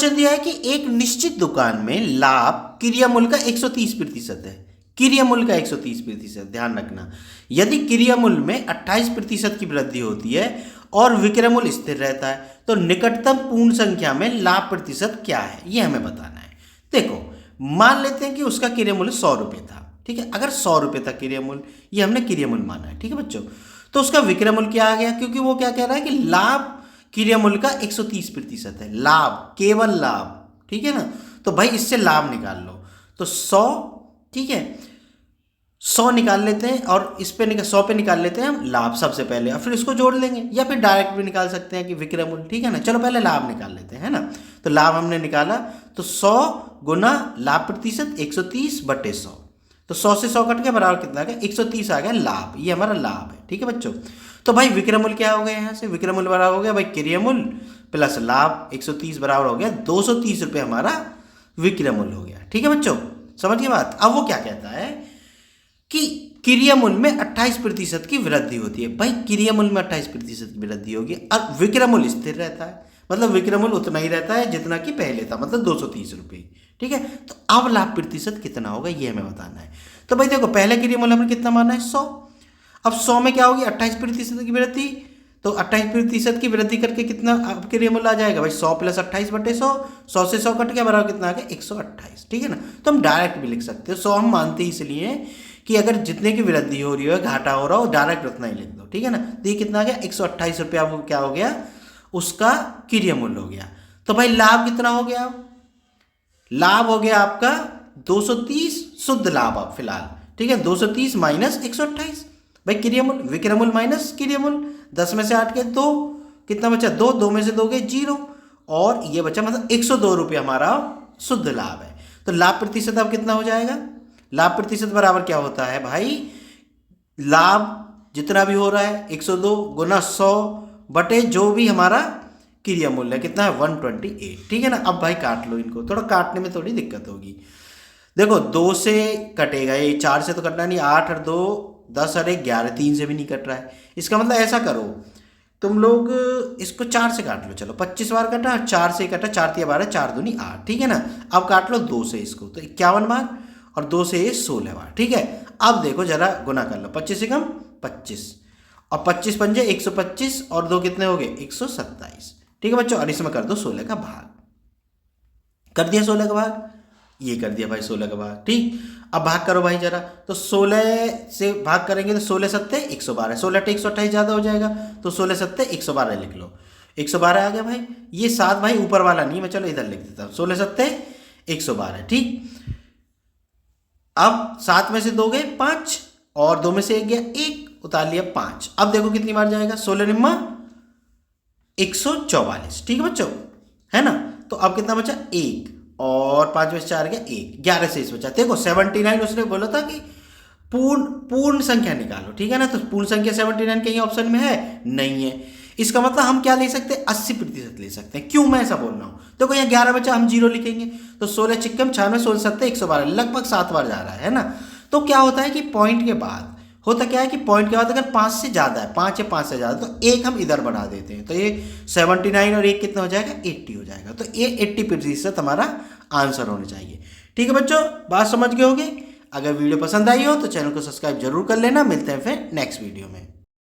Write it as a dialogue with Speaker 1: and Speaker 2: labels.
Speaker 1: Question दिया है कि एक निश्चित दुकान में लाभ क्रिया मूल्य का 130% है। क्रिया मूल्य का 130%, ध्यान रखना। यदि क्रिया मूल्य में 28% की वृद्धि होती है और विक्रय मूल्य स्थिर रहता है तो निकटतम पूर्ण संख्या में लाभ प्रतिशत क्या है, ये हमें बताना है। देखो, मान लेते हैं कि उसका क्रिया मूल्य 100 रुपये था, ठीक है। अगर 100 रुपये था क्रिया मूल्य, ये हमने क्रिया मूल्य माना है, ठीक है बच्चों। तो उसका विक्रय मूल्य क्या आ गया, क्योंकि वो क्या कह रहा है कि लाभ क्रिया मूल्य का 130% है, लाभ, केवल लाभ, ठीक है ना। तो भाई इससे लाभ निकाल लो, तो 100, ठीक है, 100 निकाल लेते हैं और इस पे 100 पे निकाल लेते हैं हम लाभ सबसे पहले, और फिर इसको जोड़ लेंगे, या फिर डायरेक्ट भी निकाल सकते हैं कि विक्रय मूल्य, ठीक है ना। चलो पहले लाभ निकाल लेते हैं, है ना। तो लाभ हमने निकाला, तो 100 गुना लाभ प्रतिशत 130/100, तो 100 से 100 कट गया, बराबर कितना आ गया, 130 आ गया लाभ, ये हमारा लाभ है, ठीक है बच्चों। तो भाई विक्रय मूल्य क्या हो गया, यहाँ से विक्रय मूल्य बराबर हो गया भाई क्रिया मूल्य प्लस लाभ 130 बराबर हो गया 230 रुपये, हमारा विक्रय मूल्य हो गया, ठीक है बच्चों, समझिए बात। अब वो क्या कहता है कि क्रिया मूल्य में 28% की वृद्धि होती है। भाई क्रिया मूल्य में 28% की वृद्धि होगी और विक्रय मूल्य स्थिर रहता है, मतलब विक्रय मूल्य उतना ही रहता है जितना कि पहले था, मतलब 230 रुपये, ठीक है। तो अब लाभ प्रतिशत कितना होगा ये हमें बताना है। तो भाई देखो, पहले क्रिया मूल्य हमने कितना माना है, 100। अब 100 में क्या होगी, 28% की वृद्धि, तो 28% की वृद्धि करके कितना क्रिया मूल्य आ जाएगा भाई, 100 + 28/100, 100 से 100 कट गया, बराबर कितना आ गया, 128, ठीक है ना। तो हम डायरेक्ट भी लिख सकते हैं, 100 हम मानते हैं इसलिए कि अगर जितने की वृद्धि हो रही हो, घाटा हो रहा हो, डायरेक्ट उतना ही लिख दो, ठीक है ना। तो ये कितना आ गया, 128 रुपया, वो क्या हो गया, उसका क्रिया मूल्य हो गया। तो भाई लाभ कितना हो गया, लाभ हो गया आपका 230 शुद्ध लाभ, अब फिलहाल, ठीक है, 230 माइनस 128, भाई क्रिया मूल्य, विक्रय मूल्य माइनस क्रिया मूल्य, 10 में से 8 के 2, कितना बचा, 2, 2 में से 2 गए 0, और ये बचा मतलब 102 रुपये हमारा शुद्ध लाभ है। तो लाभ प्रतिशत अब कितना हो जाएगा, लाभ प्रतिशत बराबर क्या होता है भाई, लाभ जितना भी हो रहा है 102 गुना 100 बटे जो भी हमारा क्रिया मूल्य है, कितना है, 128, ठीक है ना। अब भाई काट लो इनको, थोड़ा काटने में थोड़ी दिक्कत होगी। देखो 2 से कटेगा, ये 4 से तो कटना नहीं, 8 और 2 10 और 1 11, 3 से भी नहीं कट रहा है। इसका मतलब ऐसा करो तुम लोग, इसको 4 से काट लो, चलो 25 बार कटा, 4 से कटा, 4 × 12, 4 दूनी 8, ठीक है ना। अब काट लो 2 से इसको, तो 51 बार, और 2 से ये 16 बार, ठीक है। अब देखो जरा गुना कर लो, 25 से कम 25, और 25 पंजे 125, और 2 कितने हो गए, 127, ठीक है बच्चों। और इसमें कर दो 16 का भाग, कर दिया 16 का भाग, ये कर दिया भाई 16 का भाग, ठीक। अब भाग करो भाई जरा, तो 16 से भाग करेंगे तो 16 सत्ते 112, 16 टे 128 ज़्यादा हो जाएगा, तो 16 सत्ते 112 लिख लो, 112 आ गया भाई। ये 7 भाई ऊपर वाला नहीं, मैं चलो इधर लिख देता हूँ, 16 सत्ते 112, ठीक। अब 7 में से 2 गए 5, और 2 में से 1 गया 1, उतार लिया 5। अब देखो कितनी बार जाएगा, 16 निम्मा 144, ठीक है बच्चों, है ना। तो अब कितना बचा, 1, और 5 में से 4 गया 1, 11 से इस बचा। देखो 79 उसने बोला था कि पूर्ण संख्या निकालो, ठीक है ना। तो पूर्ण संख्या 79 कहीं ऑप्शन में है, नहीं है। इसका मतलब हम क्या ले सकते हैं, 80% ले सकते हैं। क्यों मैं ऐसा बोल रहा हूँ, देखो यहाँ 11 बचा, हम 0 लिखेंगे, तो 16 चिक्कम 96, 16 सत्ते 112, लगभग 7 बार जा रहा है ना। तो क्या होता है कि पॉइंट के बाद होता क्या है कि पॉइंट के बाद अगर 5 से ज़्यादा है, 5 या 5 से ज़्यादा, तो 1 हम इधर बढ़ा देते हैं, तो ये 79 और 1 कितना हो जाएगा, 80 हो जाएगा। तो ये 80% हमारा आंसर होना चाहिए, ठीक है बच्चों, बात समझ गए होगे। अगर वीडियो पसंद आई हो तो चैनल को सब्सक्राइब जरूर कर लेना। मिलते हैं फिर नेक्स्ट वीडियो में।